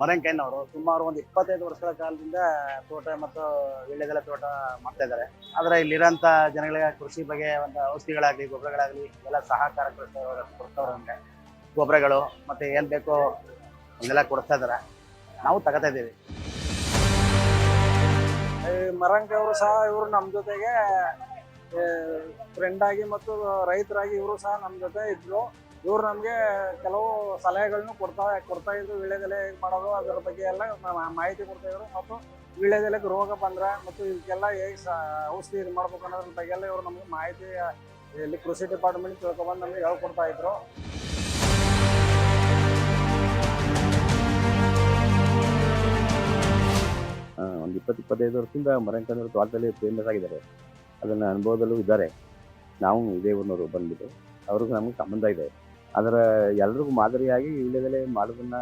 ಮರಂಕೈನವರು ಸುಮಾರು ಒಂದು 25 ವರ್ಷಗಳ ಕಾಲದಿಂದ ತೋಟ ಮತ್ತು ವೀಳ್ಯದೆಲೆ ತೋಟ ಮಾಡ್ತಾ ಇದ್ದಾರೆ. ಆದ್ರೆ ಇಲ್ಲಿರೋಂಥ ಜನಗಳಿಗೆ ಕೃಷಿ ಬಗ್ಗೆ ಒಂದು ಔಷಧಿಗಳಾಗ್ಲಿ ಗೊಬ್ಬರಗಳಾಗ್ಲಿ ಎಲ್ಲ ಸಹಕಾರ ಕೊಡ್ತವ್ರೆ. ನಮಗೆ ಗೊಬ್ಬರಗಳು ಮತ್ತೆ ಏನ್ ಬೇಕೋ ಇದೆಲ್ಲ ಕೊಡ್ತಾ ಇದಾರೆ. ನಾವು ತಗೋತಾ ಇದ್ದೀವಿ. ಮರಂಕ ಅವರು ಸಹ ಇವರು ನಮ್ಮ ಜೊತೆಗೆ ಫ್ರೆಂಡ್ ಆಗಿ ಮತ್ತು ರೈತರಾಗಿ ಇವರು ಸಹ ನಮ್ಮ ಜೊತೆ ಇದ್ರು. ಇವ್ರು ನಮಗೆ ಕೆಲವು ಸಲಹೆಗಳನ್ನು ಕೊಡ್ತಾ ಇದ್ರು. ವೀಳ್ಯದೆಲೆ ಹೇಗೆ ಮಾಡೋದು ಅದರ ಬಗ್ಗೆ ಎಲ್ಲ ಮಾಹಿತಿ ಕೊಡ್ತಾ ಇದ್ರು. ಮತ್ತು ವೀಳ್ಯದೆಲೆಗೆ ರೋಗ ಬಂದ್ರೆ ಮತ್ತು ಇದಕ್ಕೆಲ್ಲ ಹೇಗೆ ಔಷಧಿ ಇದು ಮಾಡ್ಬೇಕು ಅನ್ನೋದ್ರ ಬಗ್ಗೆ ಎಲ್ಲ ಇವರು ನಮಗೆ ಮಾಹಿತಿ ಇಲ್ಲಿ ಕೃಷಿ ಡಿಪಾರ್ಟ್ಮೆಂಟ್ ತಿಳ್ಕೊಬಂದು ನಮಗೆ ಹೇಳ್ಕೊಡ್ತಾ ಇದ್ರು. ಒಂದು 20-25 ವರ್ಷದಿಂದ ಮರಂಕನವರು ತೋಟದಲ್ಲಿ ಫೇಮಸ್ ಆಗಿದ್ದಾರೆ. ಅದನ್ನ ಅನುಭವದಲ್ಲೂ ಇದ್ದಾರೆ. ನಾವು ಇದೇ ಊರಿನವರು ಬಂದ್ಬಿಟ್ಟು ಅವ್ರಿಗೂ ನಮಗೆ ಸಂಬಂಧ ಇದೆ. ಅದರ ಎಲ್ರಿಗೂ ಮಾದರಿಯಾಗಿ ವೀಳ್ಯದೆಲೆ ಮಾಡೋದನ್ನ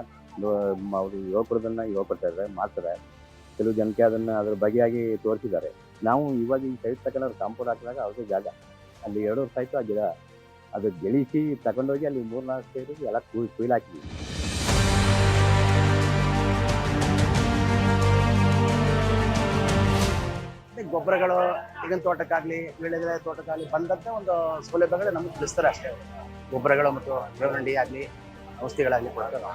ಅವರು ಹೇಳ್ಕೊಡ್ತಾ ಇದ್ದಾರೆ, ಮಾಡ್ತಾರೆ. ಕೆಲವು ಜನಕ್ಕೆ ಅದನ್ನ ಅದ್ರ ಬಗೆಯಾಗಿ ತೋರಿಸಿದ್ದಾರೆ. ನಾವು ಇವಾಗ ಈ ಸೈಡ್ ತಗೊಂಡು ಕಾಂಪೌಂಡ್ ಹಾಕಿದಾಗ ಅವ್ರಿಗೆ ಜಾಗ ಅಲ್ಲಿ 2 ವರ್ಷ ಆಯ್ತು. ಆ ಗಿಡ ಅದು ಬೆಳೆಸಿ ತಗೊಂಡೋಗಿ ಅಲ್ಲಿ 3-4 ಸೈಡ್ ಎಲ್ಲ ಕುಯ್ಲು ಹಾಕಿದ್ವಿ. ಗೊಬ್ಬರಗಳು ಈಗಿನ ತೋಟಕ್ಕಾಗ್ಲಿ ವೀಳ್ಯದೆಲೆ ತೋಟಕ್ಕಾಗ್ಲಿ ಬಂದಂತೆ ಒಂದು ಸೌಲಭ್ಯಗಳು ನಮ್ಗೆ ತಿಳಿಸ್ತಾರೆ ಅಷ್ಟೇ. ಗೊಬ್ಬರಗಳು ಮತ್ತು ಬೇವರಂಡಿ ಆಗಲಿ ಔಷಧಿಗಳಾಗಲಿ ಕೊಡ್ತಾರೆ.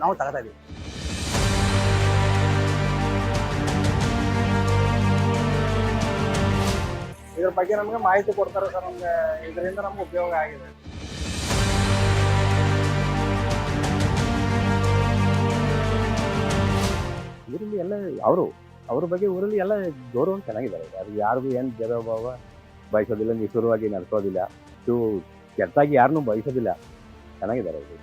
ನಾವು ತಗೋತಾ ಇದೀವಿ. ಇದ್ರ ಬಗ್ಗೆ ನಮಗೆ ಮಾಹಿತಿ ಕೊಡ್ತಾರೆ ಸರ್. ನಮ್ಗೆ ಇದರಿಂದ ನಮ್ಗೆ ಉಪಯೋಗ ಆಗಿದೆ. ಊರಲ್ಲಿ ಎಲ್ಲ ಅವ್ರ ಬಗ್ಗೆ ಊರಲ್ಲಿ ಎಲ್ಲ ಗೌರವ ಚೆನ್ನಾಗಿದ್ದಾರೆ. ಅದು ಯಾರಿಗೂ ಏನು ಭೇದಭಾವ ಬಯಸೋದಿಲ್ಲ, ನಿಷ್ಠುರವಾಗಿ ನಡೆಸೋದಿಲ್ಲ, ಕೆಟ್ಟಾಗಿ ಯಾರನ್ನೂ ಬಯಸೋದಿಲ್ಲ. ಚೆನ್ನಾಗಿದ್ದಾರೆ ಅವರು.